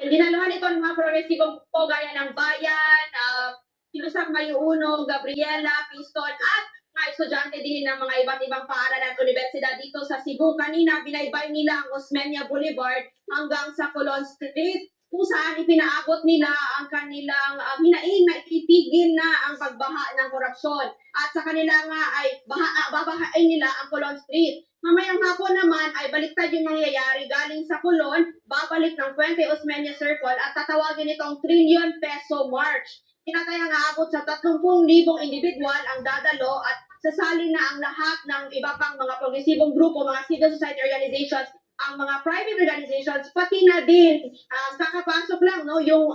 Dinaluhan ito ng mga progresibong po gaya ng Bayan, Kilusang Mayuuno, Gabriela, Piston at mga estudyante din ng mga iba't ibang paaralan at universidad dito sa Cebu. Kanina, binaybay nila ang Osmeña Boulevard hanggang sa Colon Street kung saan ipinaabot nila ang kanilang hinaing na itigil na ang pagbaha ng korupsyon. At sa kanila nga ay babahain nila ang Colon Street. Mamayang hapon naman ay baliktad yung mangyayari galing sa Colon, babalik ng Puente Osmeña Circle at tatawagin itong trillion peso march. Tinatayang aabot sa 30,000 individual ang dadalo at sasali na ang lahat ng iba pang mga progresibong grupo, mga civil society organizations, ang mga private organizations, pati na din kakapasok lang no yung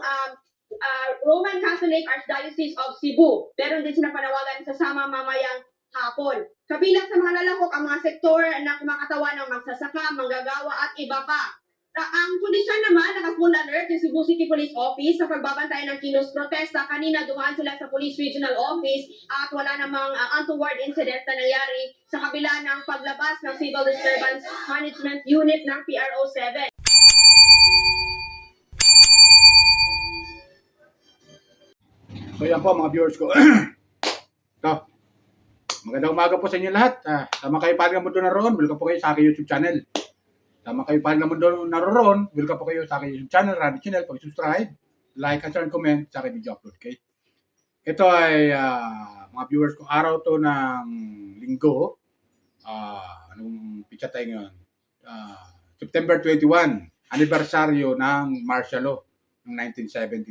Roman Catholic Archdiocese of Cebu. Meron din silang panawagan sa sama mamayang hapon. Kabilang sa mga lalahok ang mga sektor na kumakatawan ng magsasaka, manggagawa at iba pa. Ang pulisyan naman, naka-full alert yung Cebu City Police Office sa pagbabantay ng kilos protesta. Kanina dumaan sila sa Police Regional Office at wala namang untoward incident na nangyari sa kabila ng paglabas ng Civil Disturbance Management Unit ng PRO 7. So yan po mga viewers ko. Ito. Magandang umaga po sa inyo lahat. Tama kayo paling na mundo naroon, welcome po kayo sa aking YouTube channel. Tama kayo paling na mundo naroon, welcome po kayo sa aking YouTube channel, Radio Channel, pag-subscribe, like, and share, and comment sa aking video upload. Okay? Ito ay mga viewers ko, araw to ng linggo. Anong pitsa tayo ngayon? September 21, anibersaryo ng martial law ng 1972.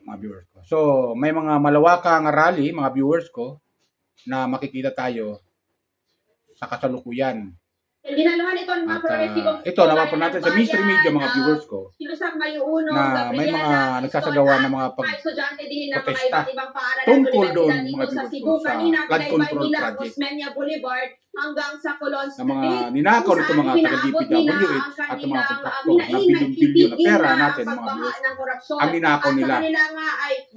Mga viewers ko. So, may mga malawakang rally, mga viewers ko, na makikita tayo sa kasalukuyan. Dinaluhan ito ng mga progresibong ito, naman po natin sa mainstream media, mga viewers ko, na may mga nagsasagawa ng mga pag-protesta tungkol doon, mga viewers ko, sa flood control project hanggang sa Colon na mga ninakaw nito mga taga-DPWH at mga kontraktor na bilyon-bilyon na pera natin, mga viewers, ang ninakaw nila.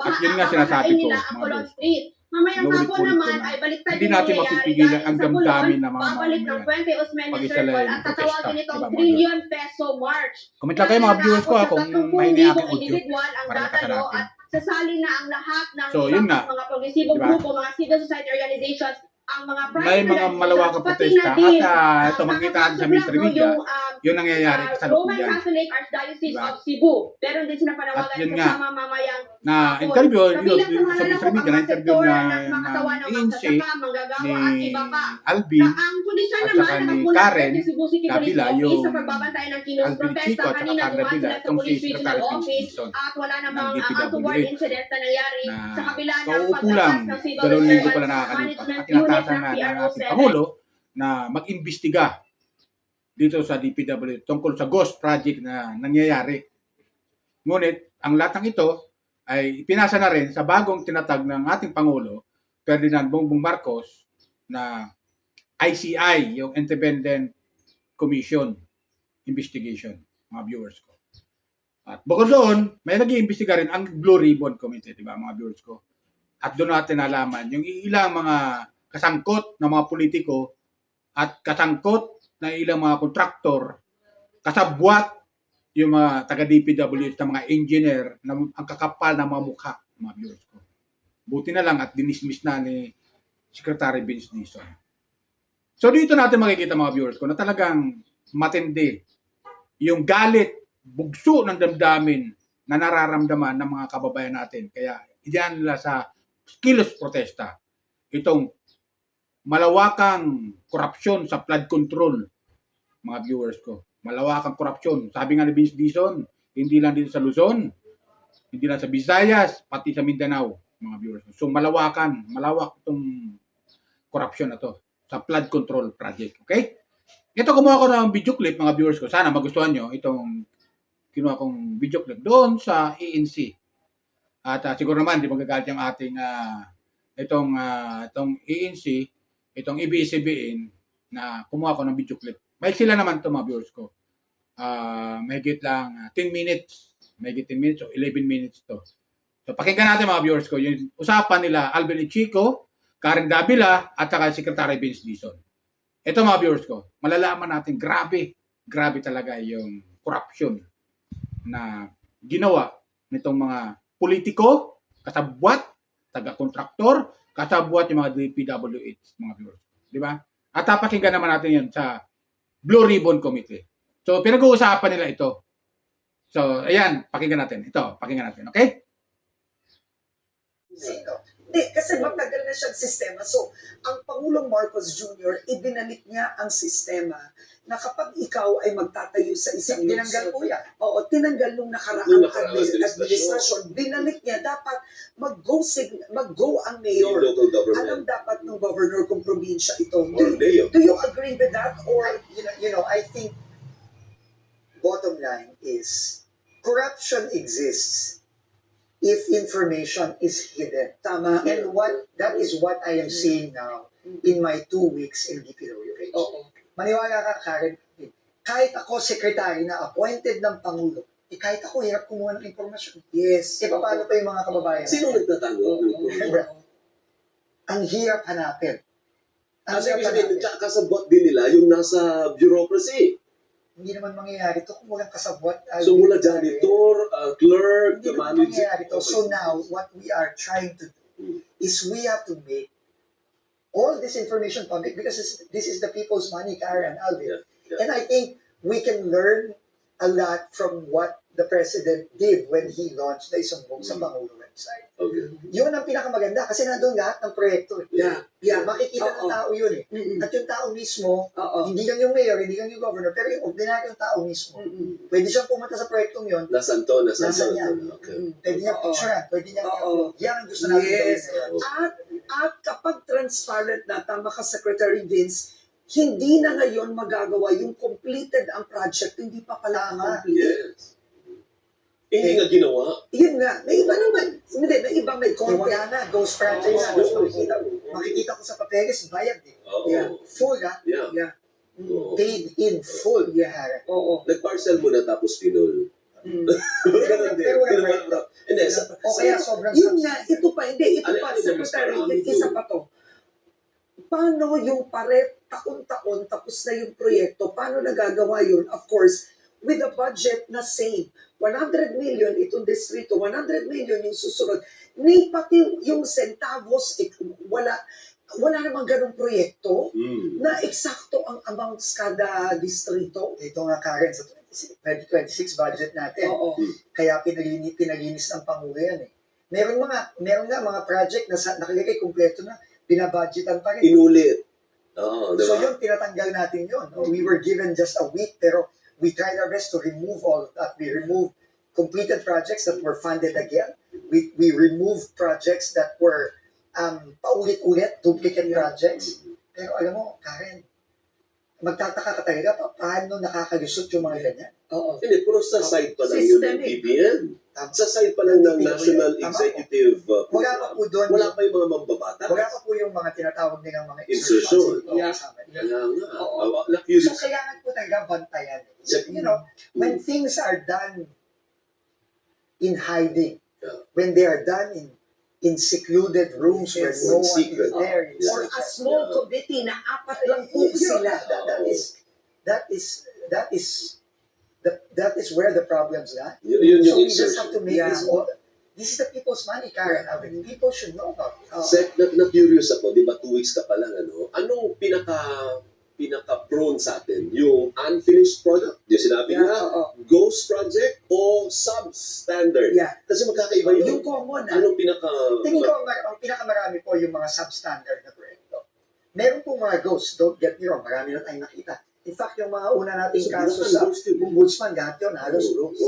At yun nga sinasabi ko, mga viewers ko. Mamayang hapon naman ay baliktad hindi natin mapipigilan ang damdamin ng mga mamamayan pag isa lang at protesta, tatawagin itong diba, trillion peso march. Comment lang kayo mga viewers ko kung mahingi aking audio para nakasa natin. Sasali na ang lahat ng yun nga, mga progresibong diba? grupo, mga civil society organizations, ang mga may mga malawakang protesta at ito makikita natin sa mainstream media yun nangyayari sa Roman kasalukuyan. Catholic Archdiocese Diba? of Cebu. Meron din sila panawagan yun sa nga, sama mamayang na interview yun sa mainstream media, na interview na ANC ni Alvin at saka ni Karen Kabila, yung Alvin Chico at saka Karen Kabila, itong si Secretary Pinson at wala namang ng untoward DPWH incident na nangyari sa kabila ng kauupo lang, paglabas ng Civil 2 linggo pala Disturbance nakakalipas Management at tinatasan Unit na ng ng PRO ating 7. Pangulo na mag-imbestiga dito sa DPWH tungkol sa ghost project na nangyayari. Ngunit ang lahat ng ito ay pinasa na rin sa bagong tinatag ng ating Pangulo, Ferdinand Bongbong Marcos, na ICI, yung Independent Commission Investigation, mga viewers ko. At bukod doon, may nag-iimbestiga rin ang Blue Ribbon Committee, di ba mga viewers ko? At doon natin nalaman yung ilang mga kasangkot ng mga politiko at kasangkot ng ilang mga kontraktor, kasabwat yung mga taga-DPWH na mga engineer na ang kakapal na mga mukha, mga viewers ko. Buti na lang at dinismiss na ni Secretary Vince Dizon. So dito natin makikita mga viewers ko na talagang matindi yung galit, bugso ng damdamin na nararamdaman ng mga kababayan natin. Kaya iyan nila sa kilos protesta itong malawakang korupsyon sa flood control, mga viewers ko. Malawakang korupsyon. Sabi nga ni Vince Dizon, hindi lang dito sa Luzon, hindi lang sa Visayas, pati sa Mindanao, mga viewers ko. So malawak itong korupsyon na to sa flood control project. Okay? Ito, kumuha ko ng video clip, mga viewers ko. Sana magustuhan nyo itong kinuha kong video clip doon sa ANC. At siguro naman, di magagalit yung ating itong ANC, itong ABS-CBN na kumuha ko ng video clip. May sila naman ito, mga viewers ko. Mahigit lang 10 minutes. Mahigit 10 minutes o 11 minutes to. So, pakinggan natin, mga viewers ko, yung usapan nila Alvin Chico, Karen Davila, at saka Secretary Vince Dizon. Ito, mga viewers ko, malalaman natin, grabe talaga yung corruption na ginawa nitong mga politiko, kasabwat, taga-kontraktor, kasabwat yung mga DPWH, mga viewers. Di ba? At pakinggan naman natin yan sa Blue Ribbon Committee. So, pinag-uusapan nila ito. So, ayan, pakinggan natin. Ito, pakinggan natin. Okay? Sino? Hindi, kasi matagal na siyang sistema. So, ang Pangulong Marcos Jr., ibinalik niya ang sistema na kapag ikaw ay magtatayo sa isang Tinanggal po yan. Oo, tinanggal nung Nung nakaraang nakaraang administrasyon. Binalik niya, dapat mag-go ang mayor. Yung local Alam government dapat ng governor kung probinsya ito. or mayor. Do you agree with that? Or, I think bottom line is corruption exists if information is hidden. tama? And that is what I am seeing now in my 2 weeks in DPWH. Oo. Maniwala ka, Karen, kahit ako secretary na appointed ng Pangulo, kahit ako hirap kumuha ng impormasyon. Yes. Paano pa yung mga kababayan? Sino nagtatanggap ng information? Ang hirap hanapin. Ang Kasi hirap sabihin, hanapin. kasabot din nila yung nasa bureaucracy. Hindi naman mangyayari ito kung walang kasabwat. So mula janitor, clerk, Hindi naman manager. mangyayari ito. So now, what we are trying to do is we have to make all this information public because this is the people's money, Karen, Alvin. Yeah. And I think we can learn a lot from what the President did when he launched the Isumbong sa Pangulo website. Okay. Yun ang pinakamaganda kasi nandun lahat ng proyekto. Yeah. Yeah. Makikita ng Oo. tao yun eh. Mm-mm. At yung tao mismo, Oo. hindi lang yung mayor, hindi lang yung governor, pero yung ordinaryong tao mismo. Mm-mm. Pwede siyang pumunta sa proyektong yun, Nasaan to? Nasaan Nasaan to? yan? Okay. pwede niyang Oo. picturean, pwede niyang Oo. yan ang gusto natin gawin Yes. ngayon. At kapag transparent na, tama ka Secretary Vince, hindi na ngayon magagawa yung completed ang project, hindi pa pala complete. Yes. Hindi nga ginawa. Yun nga, may iba naman. Hindi, may iba may Kung content. wala na, ghost franchise na. Oo. Makikita ko sa papeles, bayad eh. Oo. Yeah. Full ah, Yeah. Yeah. Oo. paid in full. Yeah. Oo. Nag-parcel mo na tapos pinul. Mm. Ganun din. pero walang Ganun breakdown. ba? Hindi, O kaya sobrang Yun nga, ito pa, hindi, ito Ano- pa, ano yung mas Secretary, marami isa doon? pa to. Paano yung taon-taon, tapos na yung proyekto, paano nagagawa yun? Of course, with a budget na same. 100 million itong distrito, 100 million yung susunod. Ni pati yung centavos, wala namang ganong proyekto na eksakto ang amounts kada distrito. Ito nga Karen, sa 2026 budget natin. Oo. Kaya pinalinis ng Pangulo yan eh. Meron nga mga project na nakalagay kumpleto na, binabudgetan pa rin. Inulit. Oo, di So ba? yun, tinatanggal natin yun. No? We were given just a week, pero we tried our best to remove all of that. We removed completed projects that were funded again. We removed projects that were paulit-ulit, duplicate projects. Pero alam mo, Karen, magtataka ka talaga paano nakakalusot yung mga ganyan. Oo. Hindi, pero sa side pa lang yun ng Systemic. BBM. Sa side pa lang ng Hindi, National tama. Executive Wala pa po doon. Wala pa yung mga mambabatas. Wala pa po yung mga tinatawag nilang mga Insertion. Oo, Yeah. kasama. Kaya nga. Oo. So Na-curious. kailangan po talaga bantayan. Sa- You know, when things are done in hiding, Yeah. when they are done in secluded rooms where Yes. no In one secret. is there. in Yeah. Or a secret. small committee na apat lang po You know, sila. that is where the problems lie. Yun So yung we just have to insertion. make Yeah. this is the people's money, Karen. I mean, people should know about it. Oo. Sec, na-curious ako, di ba 2 weeks ka pa lang, anong pinaka-prone sa atin? Yung unfinished product? Yung sinabi Yeah, nga, oo. ghost project o substandard? Yeah. Kasi magkakaiba yun. Yung common Anong pinaka... Tingin ko ang pinakamarami po yung mga substandard na proyekto. Meron po mga ghosts, don't get me wrong, marami na tayong nakita. In fact, yung mga una nating kaso sa ombudsman, lahat yun, halos ghosts.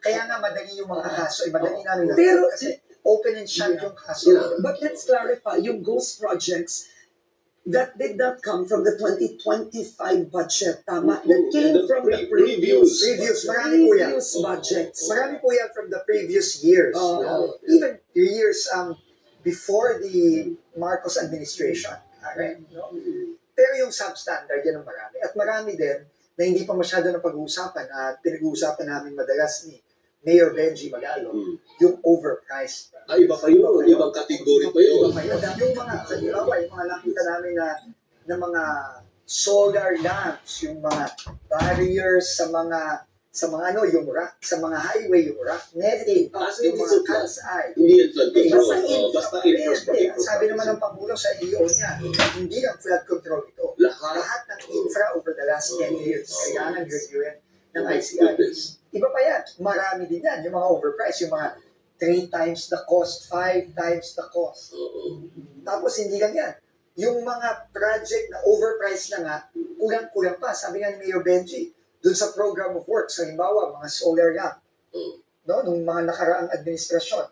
Kaya nga madali yung mga kaso, madali namin Pero- kasi open and shut yung kaso. Yeah. But let's clarify, yung ghost projects, that did not come from the 2025 budget, tama? That came from the previous Marami po yan. previous budgets. Marami po yan from the previous years. Oo. Even the years before the Marcos administration. Okay? No? Pero yung substandard, yan ang marami. At marami din na hindi pa masyado na pag-uusapan at pinag-uusapan namin madalas ni Mayor Benji Magalo, yung overpriced. Iba pa yun. Ibang kategory pa yun. Iba pa yun. Yung mga nakita namin na mga solar lamps, yung mga barriers sa sa mga ano, yung rock, sa mga highway, yung rock netting, As yung in, mga it's a cat's eye. Hindi yan flood control. Basta Basta infra. infrastructure. Sabi naman ng Pangulo sa EO niya, hindi lang flood control ito. Lahat. Lahat ng infra over the last 10 years, kailangan reviewin ng ICI. Goodness. Iba pa yan, marami din yan, yung mga overpriced, yung mga 3 times the cost, 5 times the cost. Oo. Tapos hindi lang yan, yung mga project na overpriced na nga, kulang-kulang pa. Sabi nga ni Mayor Benji, dun sa program of works, halimbawa, mga solar lamp, Oo. no, nung mga nakaraang administrasyon,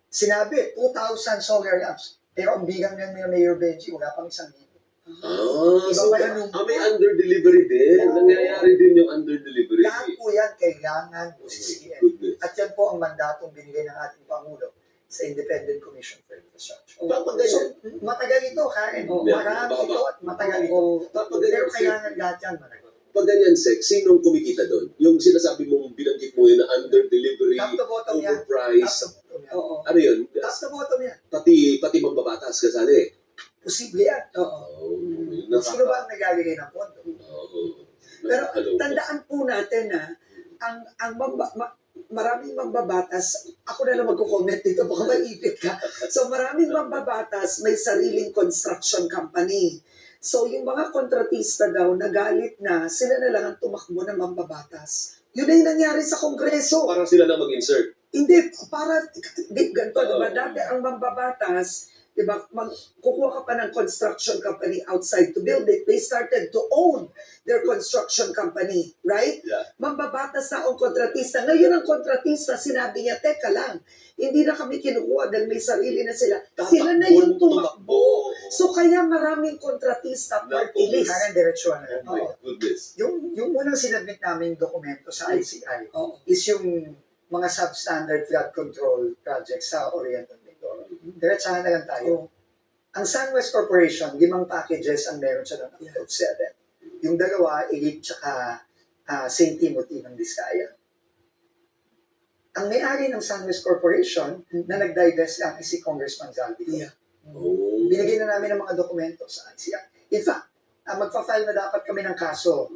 sinabi, 2,000 solar lamps. Pero ang bigang ng Mayor Benji, wala pang 1,000. So, Iba pa yan nung- may under-delivery din. Oo. Nangyayari din yung under-delivery. Lahat po yan kailangan busisiin. Goodness. At yan po ang mandatong binigay ng ating Pangulo sa Independent Commission for Infrastructure. Kapag So, ganyan, matagal ito, Karen. Yeah, Marami baba. ito at matagal ito. kapag Pero ganyan, kailangan lahat yan matagal. pag ganyan, Sek, sinong kumikita doon? Yung sinasabi mong binanggit mo yun na under-delivery, Top to bottom yan. overprice. Top to bottom yan. Oo. Ano yun? Top to bottom yan. Pati mambabatas kasali. Posible yan. Oo. Sino ba ang naglalagay ng pondo? Pero tandaan po natin na maraming mambabatas, ako na lang magko-comment dito, baka maipit ka. So maraming mambabatas may sariling construction company. So yung mga kontratista daw nagalit na, sila na lang ang tumakbo ng mambabatas. Yun na yung nangyari sa Kongreso. Parang sila na mag-insert. Hindi, para, ganito, diba, dati ang mambabatas, diba, kukuha ka pa ng construction company outside to build it. They started to own their construction company, right? Yeah. Mambabatas na ang kontratista. Ngayon ang kontratista, sinabi niya, teka lang, hindi na kami kinukuha dahil may sarili na sila. Sila na yung tumakbo. So kaya maraming kontratista, party list. Karen, diretsyon na. Oh my goodness. Yung unang sinabit naming dokumento sa ICI Oo. is yung mga substandard flood control projects sa Oriental Mindoro. Diretsahan na lang tayo. Ang SunWest Corporation, 5 packages ang meron siya doon, out of 7. Yung dalawa, Elite tsaka St. Timothy ng Vizcaya. Ang may-ari ng SunWest Corporation na nag-divest lang is si Congressman Zaldico. Yeah. Oh. Binigay na namin ng mga dokumento sa ICI. In fact, magpa-file na dapat kami ng kaso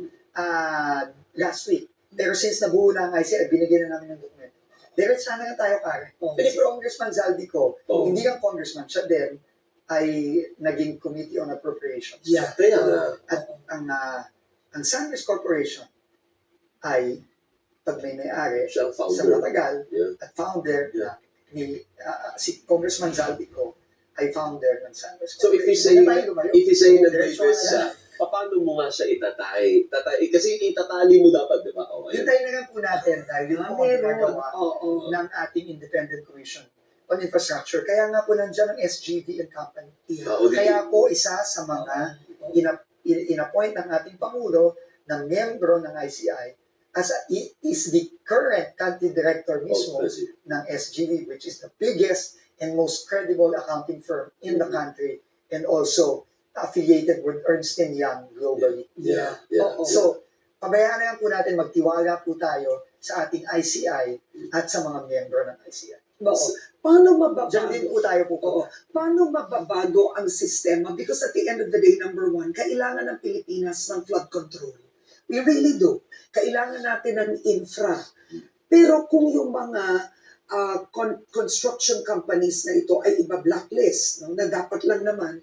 last week. Pero since nabuo na ang ICI, binigay na namin ng dokumento. Diretsahan na nga tayo, Karen. Oh. Si Congressman Zaldico, Oh. hindi lang congressman, siya din ay naging Committee on Appropriations. Yeah. Kaya nga. At ang SunWest Corporation ay pag may-ari Siya ang sa founder. matagal Yeah. at founder Yeah. ni si Congressman Zaldico ay founder ng SunWest So if you say, Corporation. Hindi tayo lumayo. if you say na Diretso divest na siya, yan. paano mo nga siya itatay? Kasi itatali mo dapat, di ba? Oh, ayan. Hintayin na lang po natin dahil yun po ang Meron. ginagawa Oo. ng ating Independent Commission on Infrastructure. Kaya nga po nandiyan ang SGV and Company. Audit. Kaya po isa sa mga in-appoint ng ating Pangulo na miyembro ng ICI is the current country director mismo ng SGV, which is the biggest and most credible accounting firm in the country and also affiliated with Ernst & Young globally. Yeah. Yeah. Oo. So, pabayaan na lang po natin, magtiwala po tayo sa ating ICI at sa mga miyembro ng ICI. Oo. Paano Diyan din mababago? po tayo po. Oo. Paano mababago ang sistema? Because at the end of the day, number one, kailangan ng Pilipinas ng flood control. We really do. Kailangan natin ng infra. Pero kung yung mga construction companies na ito ay iba-blacklist, no, na dapat lang naman,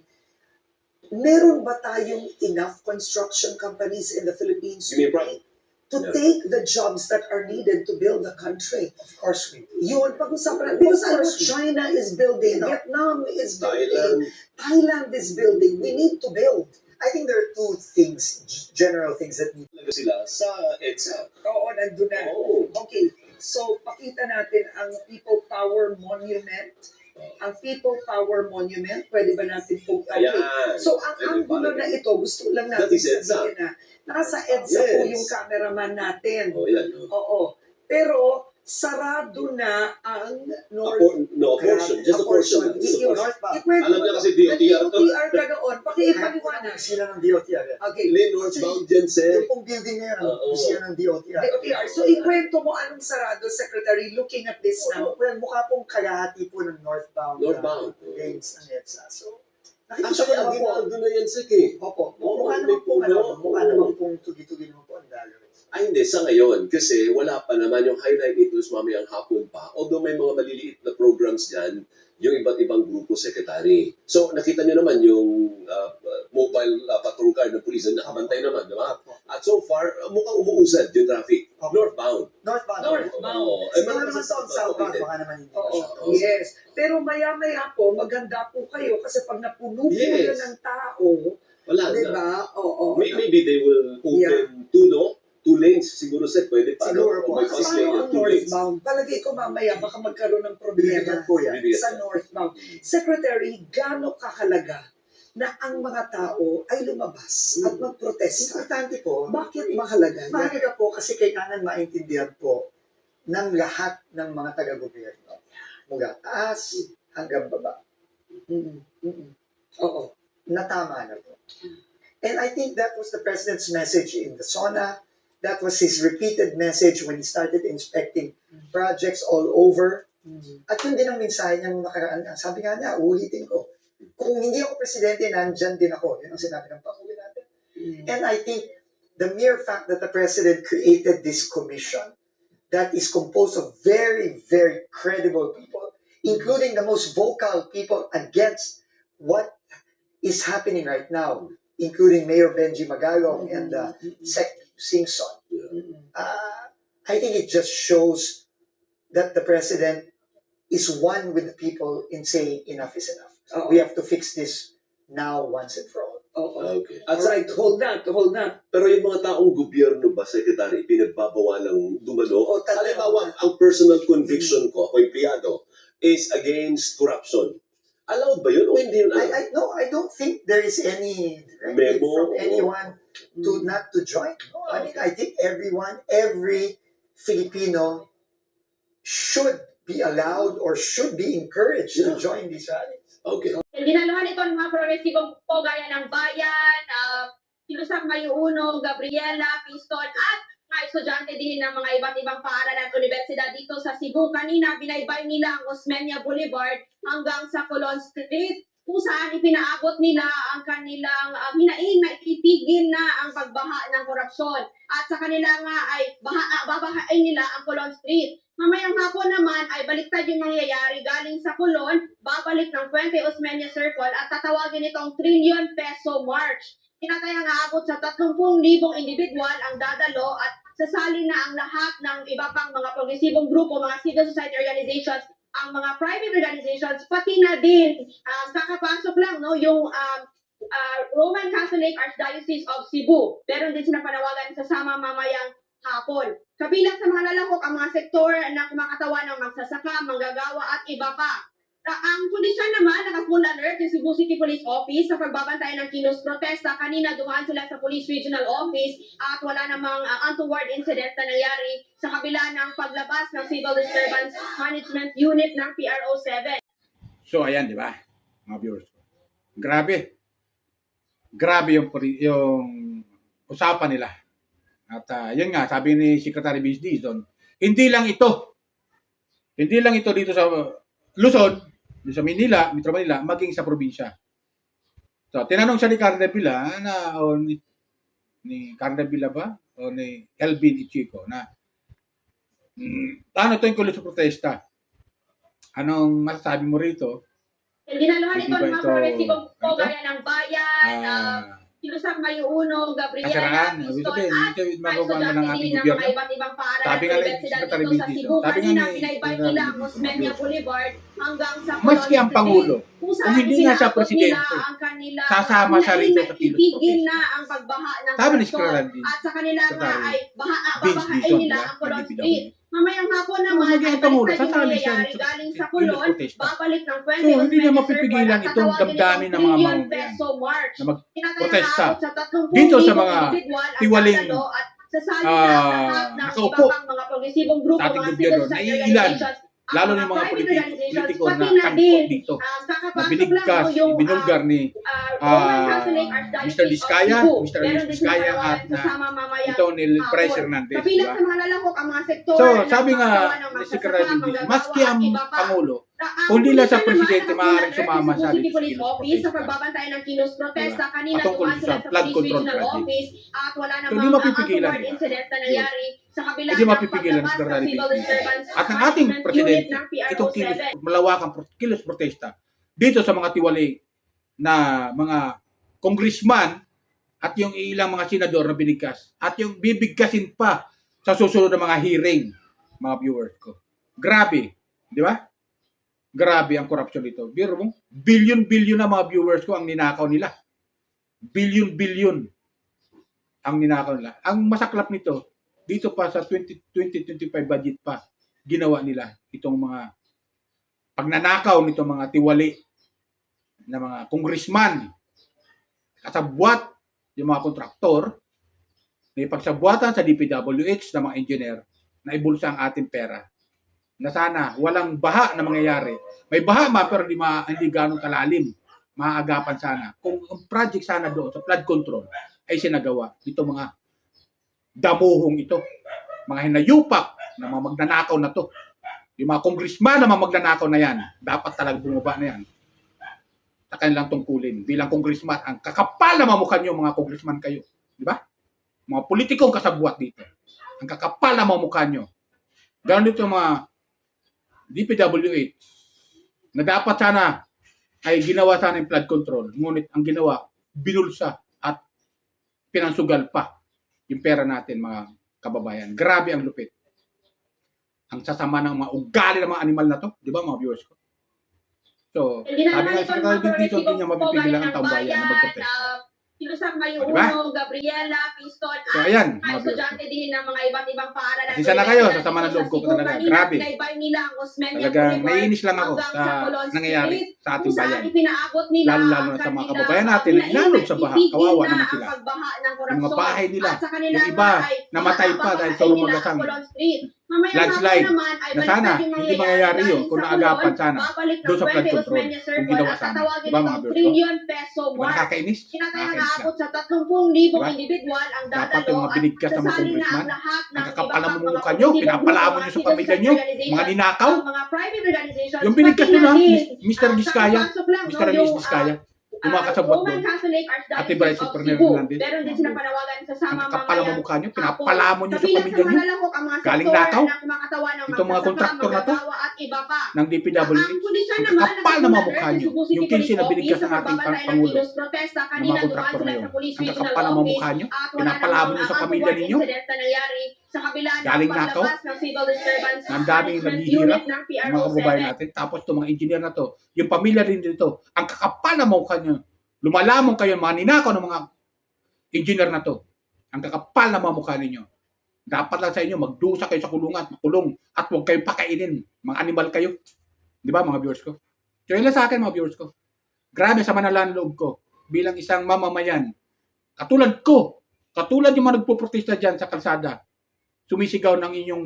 meron ba tayong enough construction companies in the Philippines You mean right? to Yeah. take the jobs that are needed to build the country? Of course we do. Yun, pag-usapan natin. Because I know Of course. China is building, No. Vietnam is Thailand. building, Thailand is building. We need to build. I think there are two things, general things that need. Talaga sila sa EDSA. Oo, nandun na. Oh. Okay, so pakita natin ang People Power Monument. Ang People Power Monument, pwede ba natin po? Okay. Ayan. So ang Pwede angulo ba? na ito, gusto lang natin That is EDSA. sabihin na nasa EDSA po Yes. yung cameraman natin. Oh, yan. Oo. Pero sarado na ang North. No, a portion. Just a portion. Just a portion. Northbound. Ikwento Alam mo niya to. kasi DOTR to. DOTR ka doon. Pakiipaliwanag. Sila ng DOTR. Okay. Hindi, northbound dyan, sir. Yung pong building na yan, Oo. sila ng DOTR. DOTR. So ikwento mo anong sarado, Secretary, looking at this now. Well, mukha pong kalahati po ng northbound. Northbound. Lanes ng EDSA. So, Actually, ang naman po. ginaldo na yan, sir, eh. Opo, Oo, mukha may naman pong puno. mukha naman pong tugi-tugi naman po ang dollars. Ay hindi, sa ngayon, kasi wala pa naman yung highlight nito is mamayang hapon pa. Although may mga maliliit na programs dyan, yung iba't ibang grupo secretary. So nakita niyo naman yung mobile patrol car ng pulis na nakabantay naman, di ba? At so far, mukhang umuusad yung traffic. Opo. Northbound. Northbound. Northbound. Oo. Siguro naman sa southbound, baka naman hindi na Oo, siya. yes. Pero maya-maya po, maganda po kayo kasi pag napuno po Yes. yun ng tao, Wala di na. ba? Oo. Maybe they will open two lanes. Siguro pwede pa. Siguro po. May Kasi first lane paano and ang 2 lanes. northbound? Palagay ko mamaya baka magkaroon ng problema Bibigat po yan. Bibigat. sa northbound. Secretary, gaano kahalaga na ang mga tao ay lumabas at magprotesta? Importante po. Bakit mahalaga? yan? Mahalaga po kasi kailangan maintindihan po ng lahat ng mga taga-gobyerno. Mula taas hanggang baba. Mm, mm. Oo. Na tama na po. And I think that was the President's message in the SONA. That was his repeated message when he started inspecting projects all over. Mm. At yun din ang mensahe niya nung nakaraan. Sabi nga niya, ulitin ko, kung hindi ako presidente, nandyan din ako. Yun ang sinabi ng Pangulo natin. Mm. And I think the mere fact that the President created this commission that is composed of very, very credible people, including the most vocal people against what is happening right now, including Mayor Benji Magalong and Sec Singson. Mm. I think it just shows that the President is one with the people in saying enough is enough. Oo. We have to fix this now once and for all. Oo. Okay. All right, hold that, hold that. Pero yung mga taong gobyerno ba, Secretary, pinagbabawalang dumalo? O, talaga. Halimbawa, ang personal conviction ko, ako empleyado, is against corruption. Allowed ba yun o hindi yun allowed? No, I don't think there is any Memo from or- anyone to not to join. No, I mean, I think every Filipino should be allowed or should be encouraged to Yeah. join these rallies. Okay. Dinaluhan ito ng mga progresibong po gaya ng Bayan, Kilusang Mayuuno, Gabriela, Piston at mga estudyante din ng mga iba't ibang paaralan at universidad dito sa Cebu. Kanina, binaybay nila ang Osmeña Boulevard hanggang sa Colon Street kung saan ipinaabot nila ang kanilang hinaing na itigil na ang pagbaha ng korupsyon. At sa kanila nga ay babahain nila ang Colon Street. Mamayang hapon naman ay baliktad yung mangyayari galing sa Colon, babalik ng Puente Osmeña Circle at tatawagin itong trillion peso march. Tinatayang aabot sa 30,000 individual ang dadalo at sasali na ang lahat ng iba pang mga progresibong grupo, mga civil society organizations, ang mga private organizations, pati na din, kakapasok lang no, yung Roman Catholic Archdiocese of Cebu. Meron din sila panawagan sa sama mamayang hapon. Kabilang sa mga lalahok ang mga sektor na kumakatawan ng magsasaka, manggagawa at iba pa. Ang pulisya naman, naka-full alert yung Cebu City Police Office sa pagbabantay ng kilos protesta. Kanina dumaan sila sa Police Regional Office at wala namang untoward incident na nangyari sa kabila ng paglabas ng Civil Disturbance Management Unit ng PRO 7. So ayan, di ba? Mga viewers. Grabe. Grabe yung usapan nila. At yun nga, sabi ni Secretary Vince Dizon, hindi lang ito dito sa Luzon, sa Manila, Metro Manila, maging sa probinsya. So, tinanong siya ni Cardevilla ni Cardevilla ba? O ni Elvin Ichico na ano ito yung kulo sa protesta? Anong masasabi mo rito? Dinaluhan ito Hindi ba ng mga ito- progresibong po ano to? gaya ng Bayan, Kilusang Mayuuno, Gabriela, Kasaraan. Piston Sabihin, at ito yung mga magawa ng estudyante ating din ng gobyerno. mga iba't ibang paaralan Sabi at nga ni universidad Secretary dito sa Vince Cebu. Dizon, sabi nga Kanina, ni binaybay Secretary nila ang Vince Osmeña Dizon, Boulevard hanggang sa maski Colon ang Street, Pangulo, kung saan kung hindi nga siya ipinaabot presidente, nila ang kanilang sasama siya hinaing rito na sa kilos itigil protesta. na ang pagbaha ng Sabi ni korupsyon. Secretary Vince, At sa kanila nga Secretary ay Vince babahain Dizon, nila diba? ang Colon Ng Street. DPWH. Mamayang hapon Kung naman maging ay ang Pangulo, baliktad yung sasali siya mangyayari sa galing sa kilos Colon, protesta. babalik ng Puente So, hindi niya Osmeña mapipigilan Circle at itong tatawagin damdamin ng mga trillion mamamayan peso march. na Tinatayang aabot sa 30,000 dito sa mga individual ang tiwaling, dadalo at sasali na ang lahat ng iba nakaupo pang mga progresibong grupo, sa ating mga gobyerno, civil society naiilan, organizations, ang lalo ng mga private organizations, politiko pati na na tangkot din, dito, na kakapasok lang binigkas, no, yung binulgar ni Roman Catholic Archdiocese Mr. Diskaya, of Cebu. Mr. Meron din Diskaya sila at sa sama mamayang ito ni hapon. Bryce Hernandez, di Kabilang ba? sa mga lalahok ang mga sektor So, na sabi nga kumakatawan ng ni Secretary Bendicio, maski ang Pangulo, Kung Kundi lang sa presidente, maaaring sumama sa City Police kilos Office sa protesta. pagbabantay ng kilos protesta. Kanina Patungkol tuwan sila sa sa flood Police control Regional project. Office at wala So, namang di mapipigilan untoward nila. incident na nangyari sa kabila Hindi ng mapipigilan paglabas sa ng civil Bendicio. disturbance At ang ating management presidente, unit ng itong PRO7. malawakang kilos protesta dito sa mga tiwali na mga congressman at yung ilang mga senador na binigkas at yung bibigkasin pa sa susunod na mga hearing, mga viewers ko. Grabe, di ba? Grabe ang corruption dito. Biro mo, billion-billion na mga viewers ko ang ninakaw nila. Billion-billion ang ninakaw nila. Ang masaklap nito, dito pa sa 2025 budget pa, ginawa nila itong mga pagnanakaw nitong mga tiwali na mga congressman, kasabwat yung mga kontraktor, may pagsabuatan sa DPWH ng mga engineer na ibulsa ang ating pera. Na sana walang baha na mangyayari. May baha ma pero hindi ganong kalalim. Maaagapan sana. Kung ang project sana doon sa flood control ay sinagawa. Ito mga damuhong ito. Mga hinayupak na mga magnanakaw na to. Yung mga congressman na mga magnanakaw na yan, dapat talaga bumaba na yan sa kanilang tungkulin. Bilang congressman, ang kakapal na mamukha nyo mga congressman kayo. Di ba? Mga politikong kasabwat dito. Ang kakapal na mamukha nyo. Ganon dito mga DPWH na dapat sana ay ginawa sana yung flood control. Ngunit ang ginawa, binulsa at pinansugal pa yung pera natin mga kababayan. Grabe ang lupit. Ang sasama ng mga ugali ng mga animal na to. Di ba mga viewers ko? So, Hindi na sabi naman nga ito sa mga dito, hindi niya mapipigilan ang taong bayan na magprotesta. Kilusang Mayo Diba? Uno, Gabriela, Piston, So, at ayan, mga mga viewers ko. estudyante din ng mga iba't ibang paaralan. Pasensya na kayo, sasama ng loob ko talaga. Grabe. Nila ang Osmeña Talagang Boulevard naiinis lang ako hanggang sa Colon nangyayari Street, sa ating kung saan bayan. ipinaabot nila Lalo-lalo ang na sa mga kanilang kababayan natin na inalog sa baha. itigil Kawawa na naman ang sila. pagbaha ng Yung mga korupsyon. bahay nila, At sa kanila yung iba, ay namatay pa dahil sa lumagasang Colon Street. Mamaya landslide naman ay na sana baliktad yung hindi mangyayari yun dahil kung sa naagapan Colon, sana babalik ng doon sa flood 20 control Osmeña kung Circle ginawa at sana. tatawagin Diba mga itong viewers ko? trillion peso Diba mark. nakakainis? Tinatayang Nakakainis naabot lang. sa 30,000 Diba? individual ang Dapat dadalo yung mga binigkas ng mga sasali na ang congressman, lahat ng ang kakapal iba na pang mumukha mga nyo, political pinapalaban group, nyo sa mga pamilya citizen nyo, organization, mga ninakaw. ang mga private organizations, Yung binigkas pati nyo na, na din, Mr. Diskaya, kakapasok lang, Mr. and Mrs. Diskaya, yung mga kasabot Roman doon. Catholic Ate Archdiocese Bryce of Supernal Cebu. Hernandez. Meron din silang panawagan sa Ang sama kakapal na mamayang mukha nyo, hapon. pinapalamon nyo sa Kabilang pamilya nyo malalahok ang mga Galing sektor nakaw. na kumakatawan ng Itong mga magsasaka, kontraktor na to, manggagawa at iba pa. ng DPWH. Ang kondisyon Ang naman kakapal na ng mamukha nyo, yung 15 na binigkas ng ating Pangulo ng protesta, ng kanina mga dumaan kontraktor sila na yun. sa Police Ang Regional kakapal na Office mamukha nyo, at wala pinapalaban nyo namang sa pamilya untoward ninyo. incident na nangyari sa kabila ng Galing nakaw. paglabas ng civil disturbance Ang daming management naghihirap, unit ng Yung mga kababayan PRO7. natin. Tapos itong mga engineer na to, yung pamilya rin dito, ang kakapal na mukha nyo, lumalamong kayo, mga ninakaw ng mga engineer na to. Ang kakapal na mukha ninyo. Dapat lang sa inyo, magdusa kayo sa kulungan at makulong at huwag kayong pakainin. Mga animal kayo. Di ba mga viewers ko? So yun lang sa akin mga viewers ko. Grabe sa manalang loob ko bilang isang mamamayan. Katulad ko, katulad yung mga nagpuprotesta dyan sa kalsada, sumisigaw ng inyong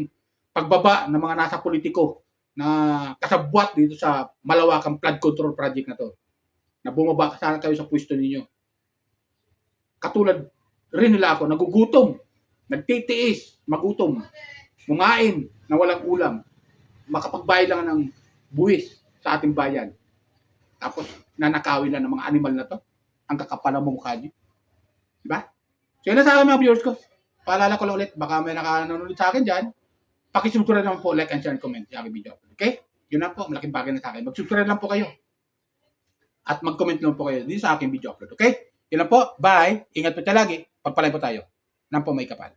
pagbaba ng mga nasa politiko na kasabwat dito sa malawakang flood control project na to. Na bumaba sana kayo sa pwesto ninyo. Katulad rin nila ako, nagugutom, nagtitiis, magutom, mungain na walang ulam, makapagbayad lang ng buwis sa ating bayan. Tapos nanakawin lang ng mga animal na to. Ang kakapal ng mukha niyo. Diba? So yun na sa akin mga viewers ko. Paalala ko lang ulit, baka may nakanonood sa akin dyan. Pakisubscribe naman po, like and share and comment sa aking video. Okay? Yun na po, malaking bagay na sa akin. Mag-subscribe lang po kayo. At mag-comment lang po kayo dito sa aking video upload. Okay? Yun na po. Bye. Ingat po tayo lagi. Pagpalay po tayo. Nang po may kapal.